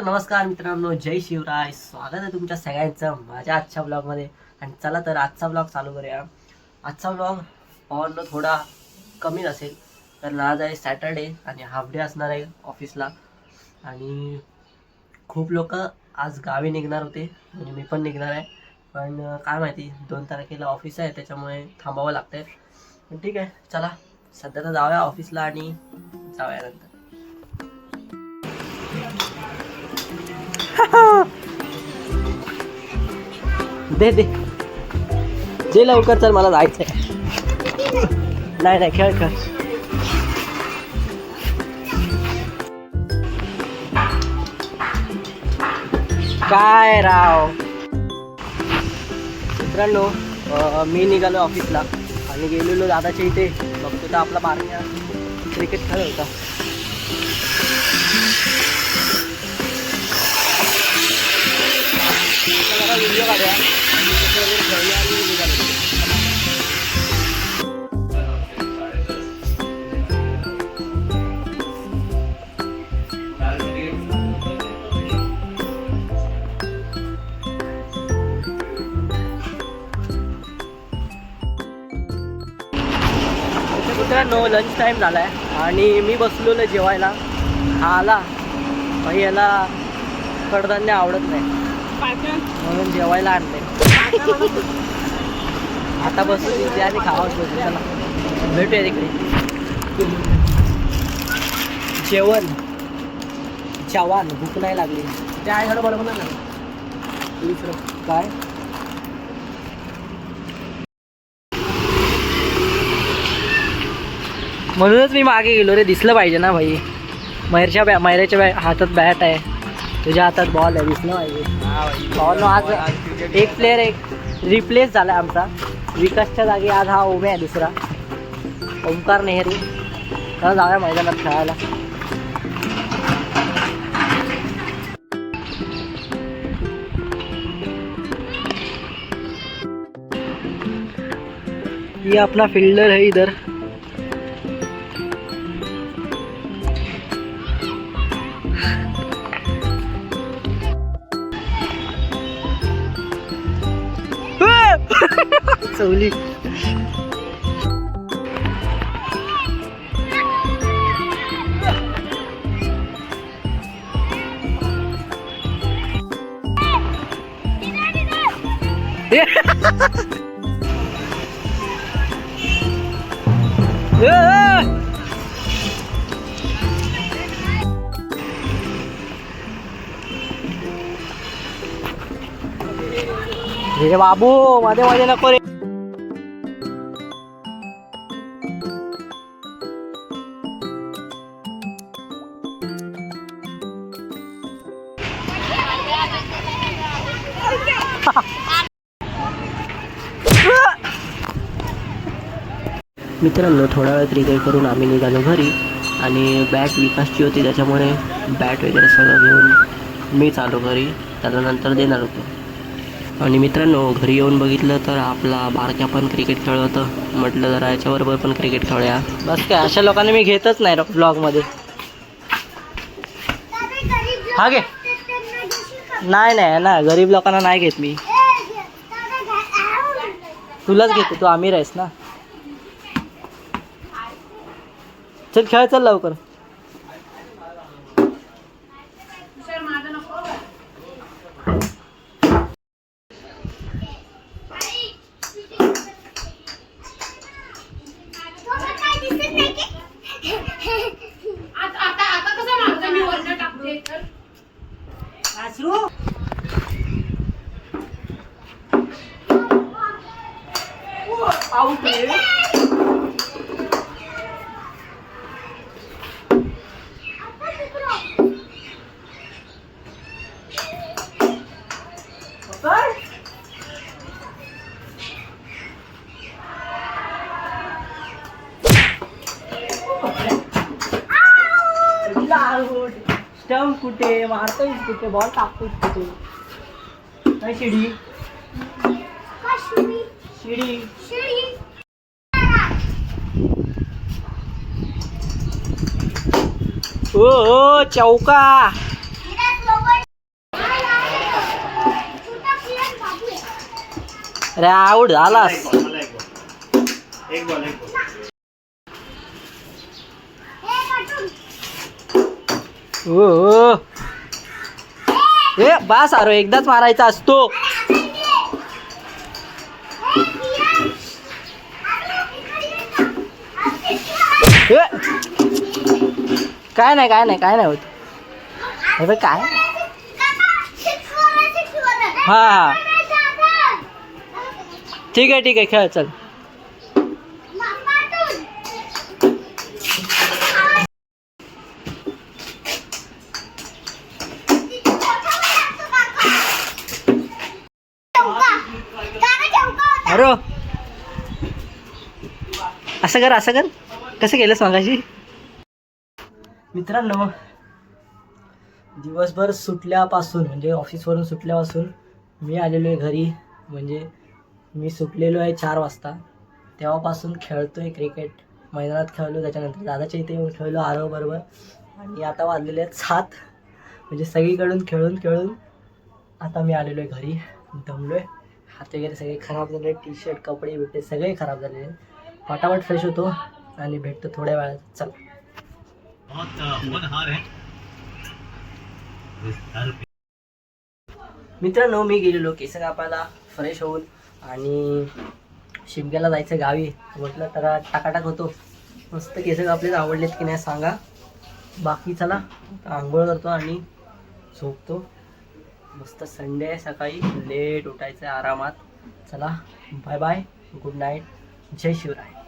तर नमस्कार मित्रांनो, जय शिवराय. स्वागत आहे तुमच्या सगळ्यांचं माझ्या आजच्या ब्लॉगमध्ये. आणि चला तर आजचा ब्लॉग चालू करूया. आजचा ब्लॉग पॉवरनं थोडा कमी नसेल, तर आज आहे सॅटर्डे आणि हाफ डे असणार आहे ऑफिसला. आणि खूप लोक आज गावी निघणार होते, म्हणजे मी पण निघणार आहे. पण काय माहिती 2 तारखेला ऑफिस आहे, त्याच्यामुळे थांबावं लागतं आहे. पण ठीक आहे, चला सध्या तर जाऊया ऑफिसला आणि जाऊया नंतर. दे दे जे लवकर, चल मला जायचंय. नाही नाही, खेळ खेळ. काय राव मित्रांनो, मी निघालो ऑफिसला आणि गेलेलो दादाच्या इथे. बघतो तर आपला बारक्या क्रिकेट खेळ होता. व्हिडिओ काढूया. मित्रांनो, लंच टाईम झाला आहे आणि मी बसलेलो जेवायला. हा आला भाई, याला कडधान्य आवडत नाही म्हणून जेवायला आणले. आता बसू तिथे आणि खावाच बसू. चला भेटूया तिकडे. जेवण भूक नाही लागली. ते आहे खरं, बरोबर ना. काय म्हणूनच मी मागे गेलो रे, दिसलं पाहिजे ना भाई. मैऱ्याच्या हातात बॅट आहे, तुझ्या हातात बॉल आहे, दिसलं पाहिजे. आज एक प्लेअर रिप्लेस झाला आमचा. विकासच्या जागी आज हा ओमे आहे, दुसरा ओमकार नेहरू. तर जाऊया मैदानात खेळायला. ये अपना फील्डर है इधर. चवली रे बाबू, मध्ये मध्ये नको रे. मित्रांनो, थोडा वेळ क्रिकेट करून आम्ही निघालो घरी. आणि बॅट विकासची होती, त्याच्यामुळे बॅट वगैरे सगळं घेऊन मी चालू घरी. त्यानंतर देणार होतो. आणि मित्रांनो, घरी येऊन बघितलं तर आपला बारक्या पण क्रिकेट खेळत होतं. म्हटलं जरा याच्याबरोबर पण क्रिकेट खेळूया. बस काय, अशा लोकांना मी घेतच नाही ब्लॉगमध्ये. हा घे. नाही नाही ना, गरीब लोकांना नाही घेत मी. तुलाच घेते, तू आमिर आहेस ना. चल खेळ, चल लवकर. स्टंप कुठे मारतोय, कुठे बॉल टाकतोय, कुठे काय. शिडी शिडी ओ चौका. अरे आऊट झालास. एक बॉल ओ ए बास आरो एकदाच मारायचा असतो. काय नाही होत. अरे काय हा ठीक आहे खेळ चल. अरे असं कर कसं केलंस मगाशी. मित्रांनो दिवसभर सुटल्यापासून म्हणजे ऑफिसवरून सुटल्यापासून मी आलेलो आहे घरी. म्हणजे मी सुटलेलो आहे 4 वाजता. तेव्हापासून खेळतोय क्रिकेट. मैदानात खेळलो, त्याच्यानंतर दादाच्या इथे येऊन खेळलो आरव बरोबर. आणि आता वाजलेले आहेत 7. म्हणजे सगळीकडून खेळून आता मी आलेलो आहे घरी. दमलो आहे. हात वगैरे सगळे खराब झाले. टी शर्ट कपडे बिपडे सगळे खराब झालेले. फटाफट फ्रेश होतो आणि भेटतो थोड्या वेळात. चला. मित्रांनो मी गेलेलो केस कापायला फ्रेश होऊन आणि शिमग्याला जायचं गावी. म्हटलं तर टाकाटाक होतो. मस्त केस कापले. आवडलेत की नाही सांगा. बाकी चला आंघोळ करतो आणि झोपतो. मस्त संडे आहे, सकाळी लेट उठायचं आरामात. चला बाय बाय, गुड नाईट, जय शिवराय.